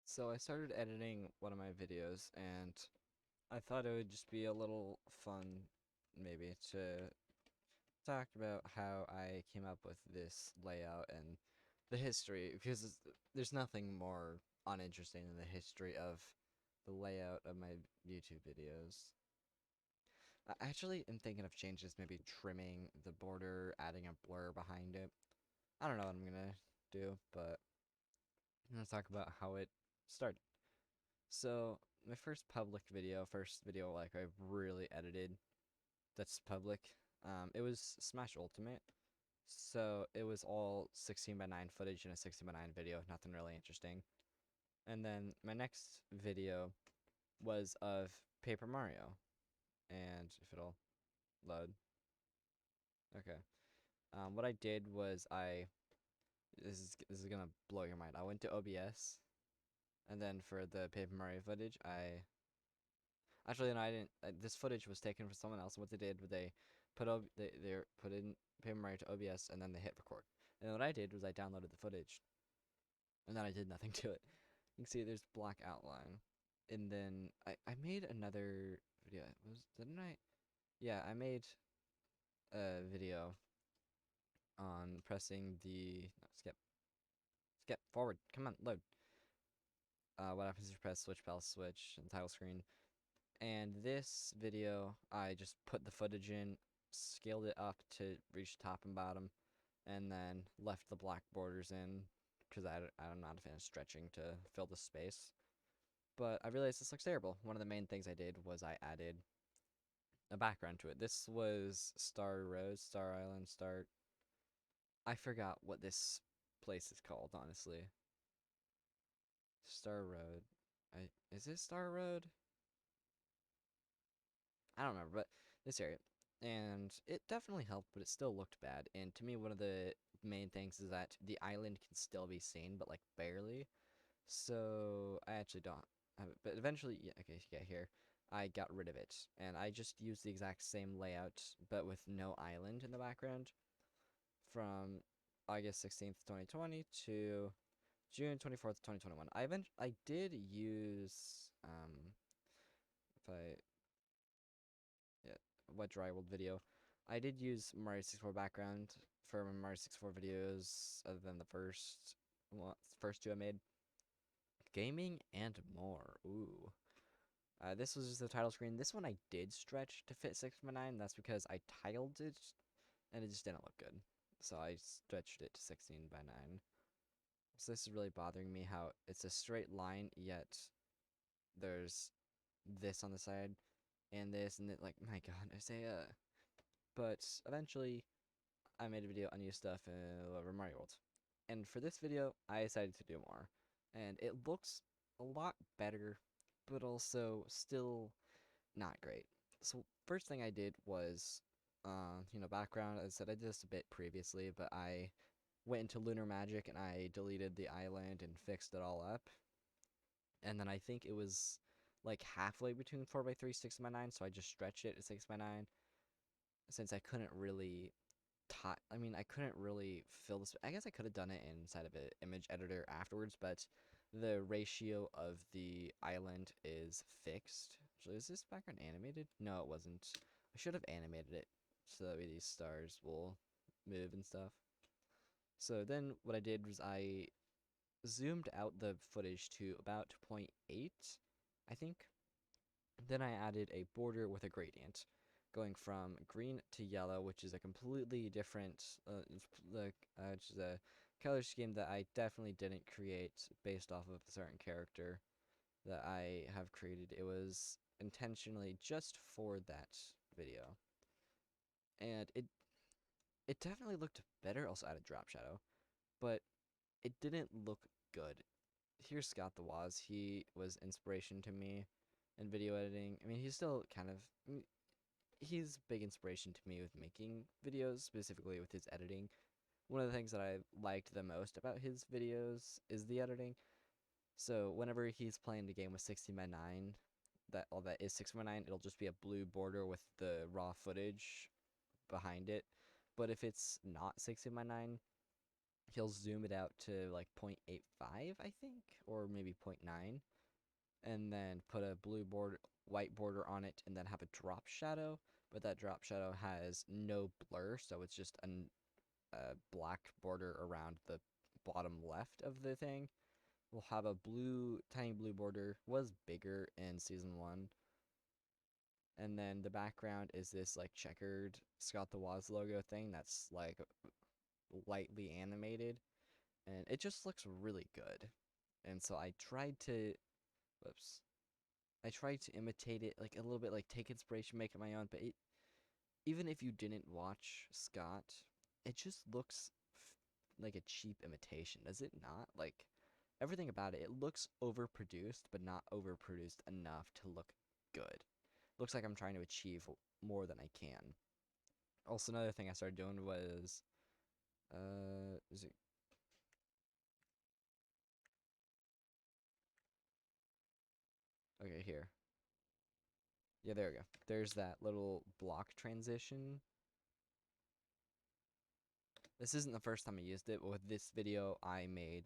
So I started editing one of my videos, and I thought it would just be a little fun, maybe, to talk about how I came up with this layout and the history, because there's nothing more uninteresting than the history of the layout of my YouTube videos. I actually am thinking of changes, maybe trimming the border, adding a blur behind it. I don't know what I'm gonna do, but I'm gonna talk about how it started. So my first video like I really edited that's public. It was Smash Ultimate. So it was all 16 by 9 footage in a 16 by 9 video, nothing really interesting. And then my next video was of Paper Mario. And if it'll load. Okay. What I did was this is gonna blow your mind. I went to OBS, and then for the Paper Mario footage, actually, no, I didn't. This footage was taken from someone else. What they did was they put in Paper Mario to OBS, and then they hit record. And what I did was I downloaded the footage, and then I did nothing to it. You can see there's black outline, and then I made another video. Didn't I? Yeah, I made a video on pressing the no, skip forward. Come on, load. What happens if you press switch pal switch and title screen? And this video, I just put the footage in, scaled it up to reach top and bottom, and then left the black borders in because I'm not a fan of stretching to fill the space. But I realized this looks terrible. One of the main things I did was I added a background to it. This was Star Road, Star Island, Star. I forgot what this place is called, honestly. Star Road. Is it Star Road? I don't remember, but this area. And it definitely helped, but it still looked bad. And to me, one of the main things is that the island can still be seen, but like barely. So I actually don't have it. But eventually, yeah, okay, yeah, here. I got rid of it. And I just used the exact same layout, but with no island in the background from August 16th, 2020 to June 24th, 2021. I did use, if I yeah, what dry world video. I did use Mario 64 background for my Mario 64 videos, other than the first two I made. Gaming and more. Ooh. This was just the title screen. This one I did stretch to fit 6 by 9. That's because I tiled it, and it just didn't look good. So I stretched it to 16 by 9. So this is really bothering me how it's a straight line, yet there's this on the side, and this, and it, like, my god, Isaiah. But eventually, I made a video on new stuff over Mario World. And for this video, I decided to do more. And it looks a lot better, but also still not great. So first thing I did was, background. As I said, I did this a bit previously, but I went into Lunar Magic and I deleted the island and fixed it all up. And then I think it was like halfway between 4x3, 6x9, so I just stretched it to 6x9 since I couldn't really I mean, I couldn't really fill this. I guess I could have done it inside of an image editor afterwards, but the ratio of the island is fixed. So is this background animated? No, it wasn't. I should have animated it so that way these stars will move and stuff. So then what I did was I zoomed out the footage to about zero point 0.8, I think. Then I added a border with a gradient, going from green to yellow, which is a completely different, which is a color scheme that I definitely didn't create based off of a certain character that I have created. It was intentionally just for that video, and it definitely looked better. Also added drop shadow, but it didn't look good. Here's Scott the Woz. He was inspiration to me in video editing. I mean, he's still kind of. I mean, he's big inspiration to me with making videos, specifically with his editing. One of the things that I liked the most about his videos is the editing. So whenever he's playing the game with 16 by 9, that all that is 16 by 9, it'll just be a blue border with the raw footage behind it. But if it's not 16 by 9, he'll zoom it out to like 0.85, I think, or maybe zero point 0.9, and then put a blue border, white border on it, and then have a drop shadow. But that drop shadow has no blur, so it's just a black border around the bottom left of the thing. We'll have a blue, tiny blue border. Was bigger in season one, and then the background is this like checkered Scott the Woz logo thing that's like lightly animated, and it just looks really good. And so I tried to, whoops, I tried to imitate it like a little bit, like take inspiration, make it my own. But even if you didn't watch Scott, it just looks like a cheap imitation, does it not? Like everything about it, it looks overproduced, but not overproduced enough to look good. Looks like I'm trying to achieve more than I can. Also, another thing I started doing was, is it? Okay, here. Yeah, there we go. There's that little block transition. This isn't the first time I used it, but with this video, I made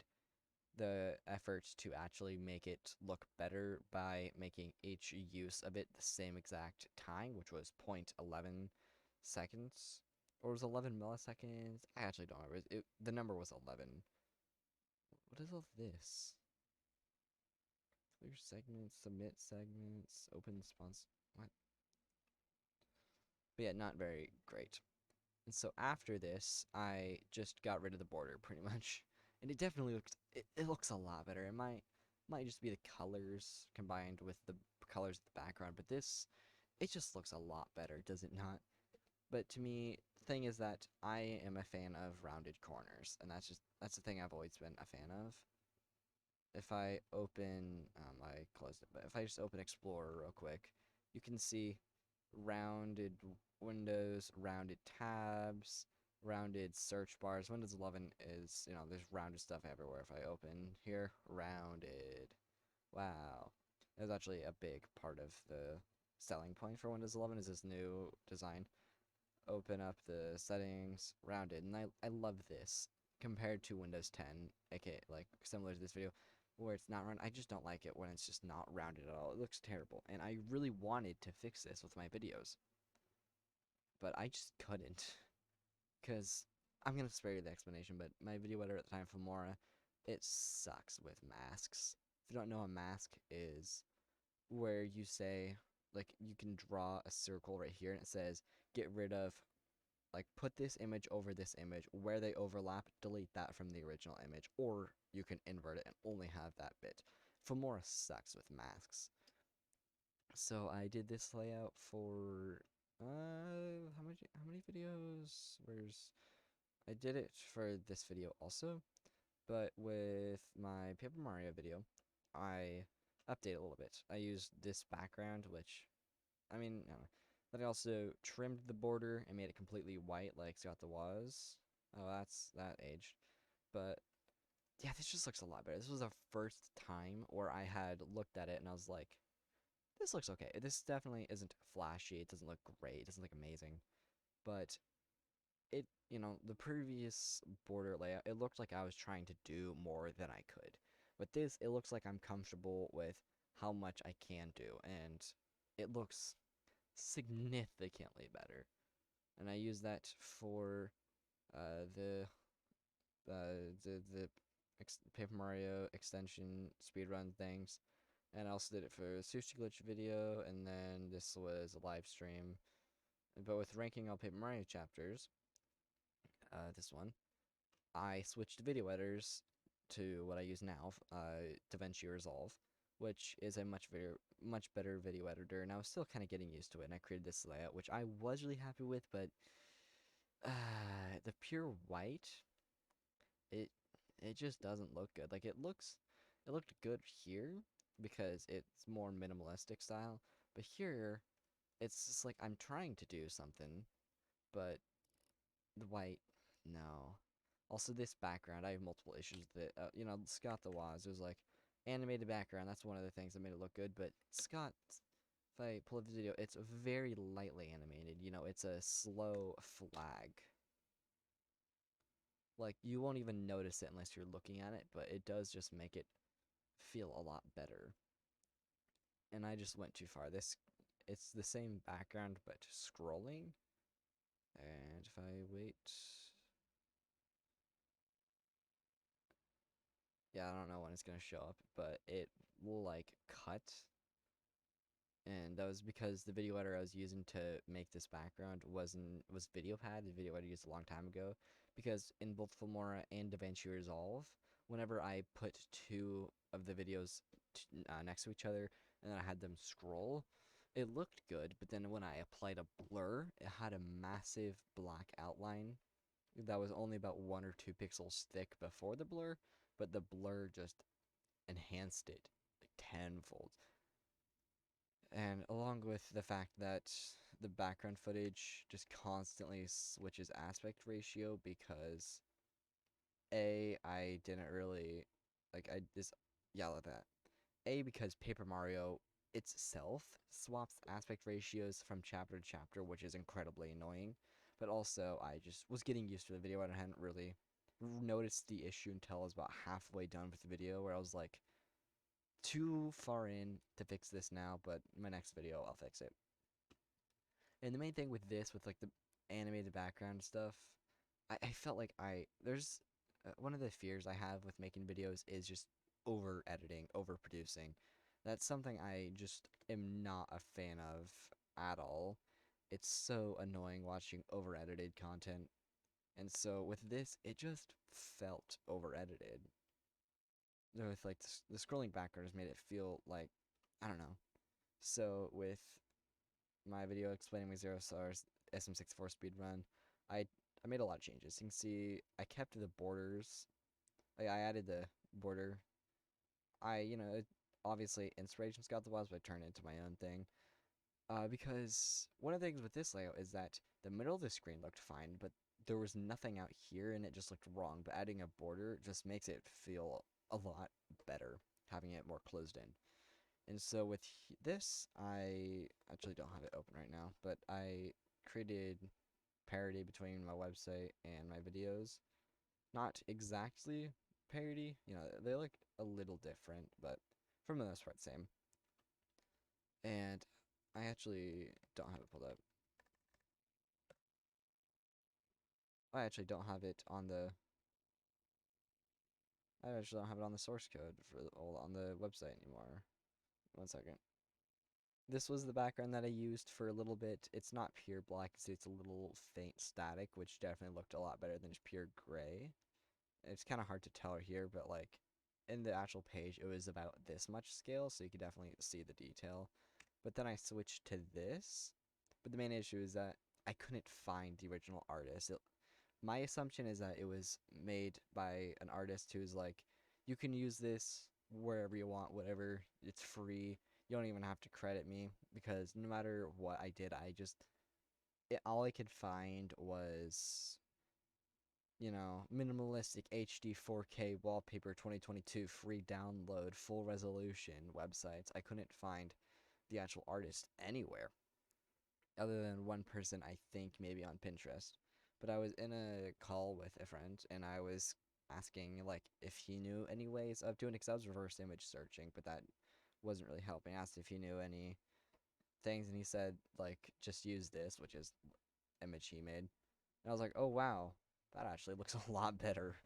the effort to actually make it look better by making each use of it the same exact time, which was 0.11 seconds. Or was 11 milliseconds? I actually don't remember. The number was 11. What is all this? Clear segments, submit segments, open response. What? But yeah, not very great. And so after this, I just got rid of the border pretty much. And it definitely looks, it looks a lot better. It might just be the colors combined with the colors of the background, but this, it just looks a lot better, does it not? But to me, the thing is that I am a fan of rounded corners, and that's the thing I've always been a fan of. If I open, I closed it, but if I just open Explorer real quick, you can see rounded windows, rounded tabs, rounded search bars. Windows 11 is, there's rounded stuff everywhere. If I open here, rounded. Wow. That's actually a big part of the selling point for Windows 11 is this new design. Open up the settings, rounded, and I love this compared to Windows 10, aka like similar to this video, where it's not round. I just don't like it when it's just not rounded at all. It looks terrible, and I really wanted to fix this with my videos, but I just couldn't, because I'm gonna spare you the explanation. But my video editor at the time, Filmora, it sucks with masks. If you don't know, a mask is where you say, like, you can draw a circle right here, and it says get rid of, like, put this image over this image. Where they overlap, delete that from the original image. Or you can invert it and only have that bit. Filmora sucks with masks. So I did this layout for how many videos? I did it for this video also, but with my Paper Mario video, I updated a little bit. I used this background, which, I mean, I don't know. Then I also trimmed the border and made it completely white like Scott the Woz. Oh, that aged. But yeah, this just looks a lot better. This was the first time where I had looked at it and I was like, this looks okay. This definitely isn't flashy. It doesn't look great. It doesn't look amazing. But the previous border layout, it looked like I was trying to do more than I could. But this, it looks like I'm comfortable with how much I can do. And it looks significantly better. And I use that for uh, the the Paper Mario extension speedrun things, and I also did it for Sushi Glitch video, and then this was a live stream. But with ranking all Paper Mario chapters, this one, I switched video editors to what I use now, DaVinci Resolve, which is a much better video editor, and I was still kind of getting used to it, and I created this layout, which I was really happy with, but the pure white, it it just doesn't look good. Like it looked good here because it's more minimalistic style, but here it's just like I'm trying to do something, but the white, no. Also, this background, I have multiple issues with it. Scott the Woz, it was like animated background. That's one of the things that made it look good. But Scott, if I pull up the video, it's very lightly animated. It's a slow flag. Like, you won't even notice it unless you're looking at it, but it does just make it feel a lot better. And I just went too far. It's the same background, but scrolling. And if I wait, yeah, I don't know when it's gonna show up, but it will like cut. And that was because the video editor I was using to make this background was VideoPad, the video editor I used a long time ago. Because in both Filmora and DaVinci Resolve, whenever I put two of the videos next to each other and then I had them scroll, it looked good. But then when I applied a blur, it had a massive black outline that was only about 1 or 2 pixels thick before the blur, but the blur just enhanced it like tenfold. And along with the fact that the background footage just constantly switches aspect ratio because I didn't really like I just yell at that. Because Paper Mario itself swaps aspect ratios from chapter to chapter, which is incredibly annoying. But also, I just was getting used to the video and I hadn't really noticed the issue until I was about halfway done with the video, where I was like, too far in to fix this now, but my next video I'll fix it. And the main thing with this, with like the animated background stuff, I felt like there's one of the fears I have with making videos is just over editing, over producing. That's something I just am not a fan of at all. It's so annoying watching over edited content. And so with this, it just felt over edited. With like the scrolling background has made it feel like, I don't know. So with my video explaining my Zero Stars SM64 speedrun, I I made a lot of changes. You can see I kept the borders. I added the border. Obviously inspiration's got the was, but I turned it into my own thing. Because one of the things with this layout is that the middle of the screen looked fine, but there was nothing out here and it just looked wrong. But adding a border just makes it feel a lot better, having it more closed in. And so with this, I actually don't have it open right now, but I created parity between my website and my videos. Not exactly parody, they look a little different, but for the most part, same. And I actually don't have it pulled up. I actually don't have it on the. I actually don't have it on the source code on the website anymore. 1 second. This was the background that I used for a little bit. It's not pure black, it's a little faint static, which definitely looked a lot better than just pure gray. It's kind of hard to tell here, but like in the actual page, it was about this much scale, so you could definitely see the detail. But then I switched to this. But the main issue is that I couldn't find the original artist. My assumption is that it was made by an artist who's like, you can use this wherever you want, whatever, it's free. You don't even have to credit me because no matter what I did, all I could find was, minimalistic HD 4K wallpaper 2022 free download full resolution websites. I couldn't find the actual artist anywhere other than one person, I think maybe on Pinterest. But I was in a call with a friend and I was asking like if he knew any ways of doing it because I was reverse image searching, but that wasn't really helping. I asked if he knew any things and he said like just use this, which is image he made. And I was like, oh wow, that actually looks a lot better.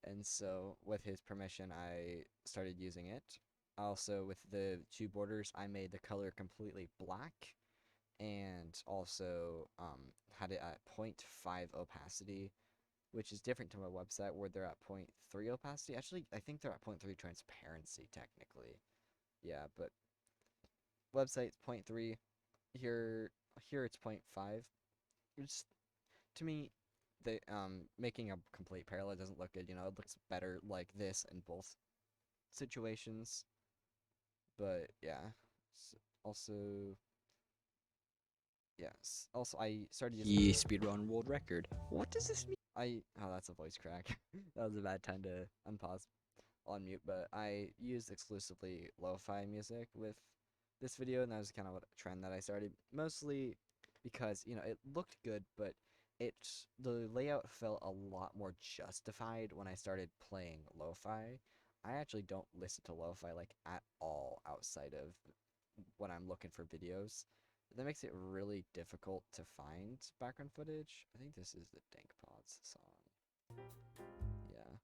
And so with his permission, I started using it. Also with the two borders, I made the color completely black and also had it at 0.5 opacity, which is different to my website where they're at 0.3 opacity. Actually, I think they're at 0.3 transparency technically. Yeah, but website's 0.3. Here it's 0.5. It's to me the making a complete parallel doesn't look good. It looks better like this in both situations. But yeah. Also, yes. Also, I started using He speedrun world record. What does this mean? that's a voice crack. That was a bad time to unpause, on mute. But I used exclusively lo-fi music with this video, and that was kind of a trend that I started. Mostly because it looked good, but it the layout felt a lot more justified when I started playing lo-fi. I actually don't listen to lo-fi like at all outside of when I'm looking for videos. That makes it really difficult to find background footage. I think this is the Dank Pods song. Yeah.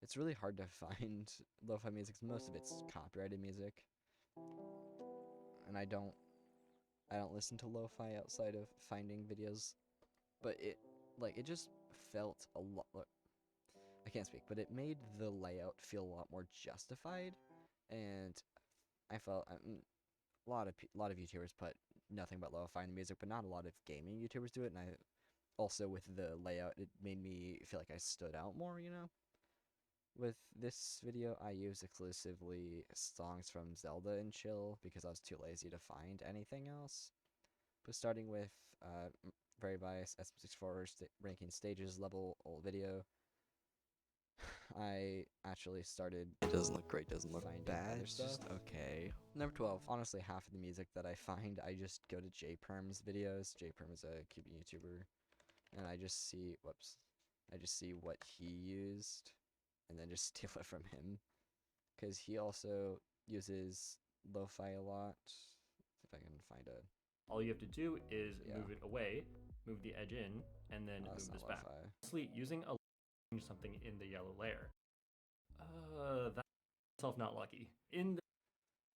It's really hard to find lo-fi music 'cause most of it's copyrighted music. And I don't listen to lo-fi outside of finding videos, but it just felt a lot. I can't speak, but it made the layout feel a lot more justified, and I felt a lot of YouTubers put nothing but lo-fi in the music, but not a lot of gaming YouTubers do it. And I also with the layout, it made me feel like I stood out more. With this video, I use exclusively songs from Zelda and Chill because I was too lazy to find anything else. But starting with Very Biased SM64 ranking stages level old video, I actually started It doesn't look great, doesn't look finding bad, other it's stuff. just okay. Number 12. Honestly, half of the music that I find, I just go to JPerm's videos. JPerm is a Cuban YouTuber, and I just see, whoops, I just see what he used, and then just steal it from him, because he also uses lo-fi a lot. If I can find a, All you have to do is Yeah. move it away, move the edge in, and then that's move not this back. lo-fi. Lastly, using a change something in the yellow layer. That's myself not lucky. In the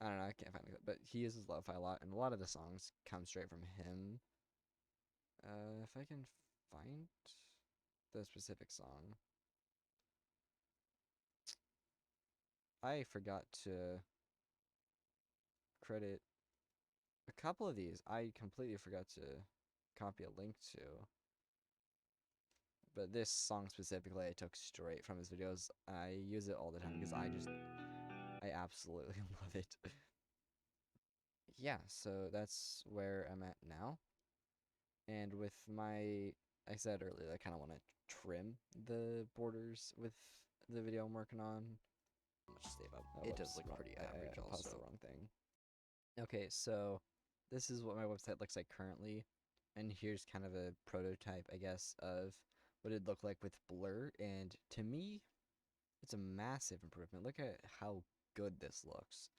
I don't know, I can't find it, but he uses lo-fi a lot, and a lot of the songs come straight from him. If I can find the specific song. I forgot to credit a couple of these. I completely forgot to copy a link to. But this song specifically I took straight from his videos. I use it all the time because I absolutely love it. Yeah, so that's where I'm at now. And with I said earlier, I kind of want to trim the borders with the video I'm working on. Much stay up. Oh, It does whoops, look wrong- pretty I average paused the also. wrong thing. Okay, so this is what my website looks like currently, and here's kind of a prototype, I guess, of what it'd look like with blur, and to me, it's a massive improvement. Look at how good this looks.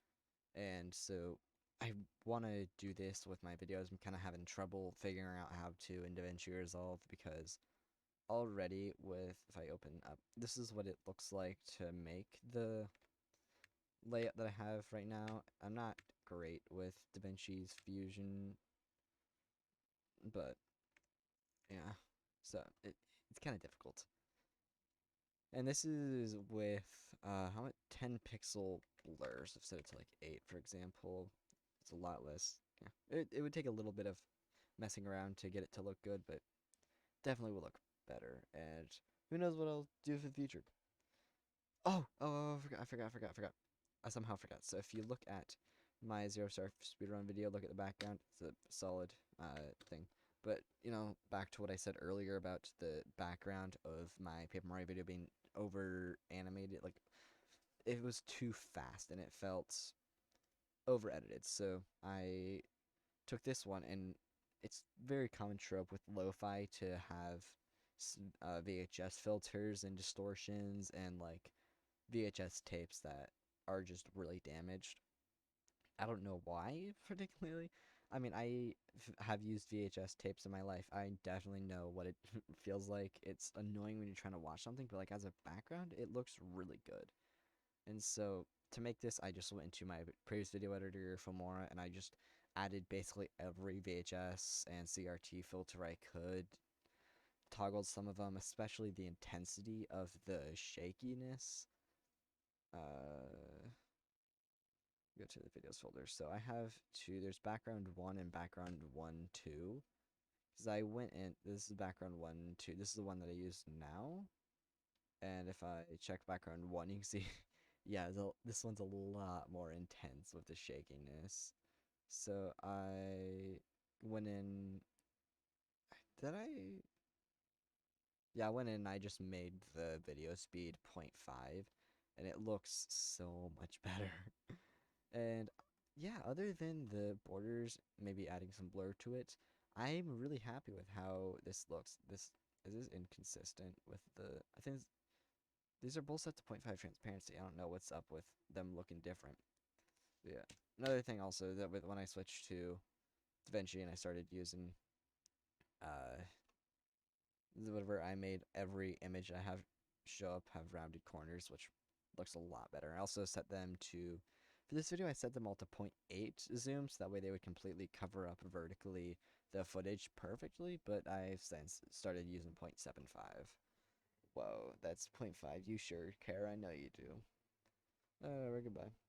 And so I want to do this with my videos. I'm kind of having trouble figuring out how to in DaVinci Resolve because already if I open up, this is what it looks like to make the layout that I have right now. I'm not great with DaVinci's Fusion, but yeah, so it's kind of difficult. And this is with how much 10 pixel blurs. I've set it to like 8, for example. It's a lot less. Yeah, it would take a little bit of messing around to get it to look good, but definitely will look better. And who knows what I'll do for the future. I forgot. I somehow forgot. So if you look at my 0-star speedrun video, look at the background. It's a solid thing. But, back to what I said earlier about the background of my Paper Mario video being over animated, like, it was too fast and it felt over edited. So I took this one, and it's very common trope with lo-fi to have VHS filters and distortions and like VHS tapes that are just really damaged. I don't know why particularly. I mean, have used VHS tapes in my life. I definitely know what it feels like. It's annoying when you're trying to watch something, but like as a background, it looks really good. And so to make this, I just went into my previous video editor, Filmora, and I just added basically every VHS and CRT filter I could. Toggled some of them, especially the intensity of the shakiness. Go to the videos folder. So I have two. There's background 1 and background 1 2. Because I went in. This is background 1 2. This is the one that I use now. And if I check background 1, you can see, yeah, this one's a lot more intense with the shakiness. So I went in. Did I? Yeah, I went in and I just made the video speed 0.5, and it looks so much better. And yeah, other than the borders, maybe adding some blur to it, I'm really happy with how this looks. This is inconsistent with the. I think these are both set to 0.5 transparency. I don't know what's up with them looking different. Yeah. Another thing also that when I switched to DaVinci and I started using uh whatever I made every image I have show up have rounded corners, which looks a lot better. I also set them to for this video I set them all to 0.8 zoom so that way they would completely cover up vertically the footage perfectly, but I've since started using 0.75. Whoa, that's 0.5. You sure care? I know you do. Goodbye.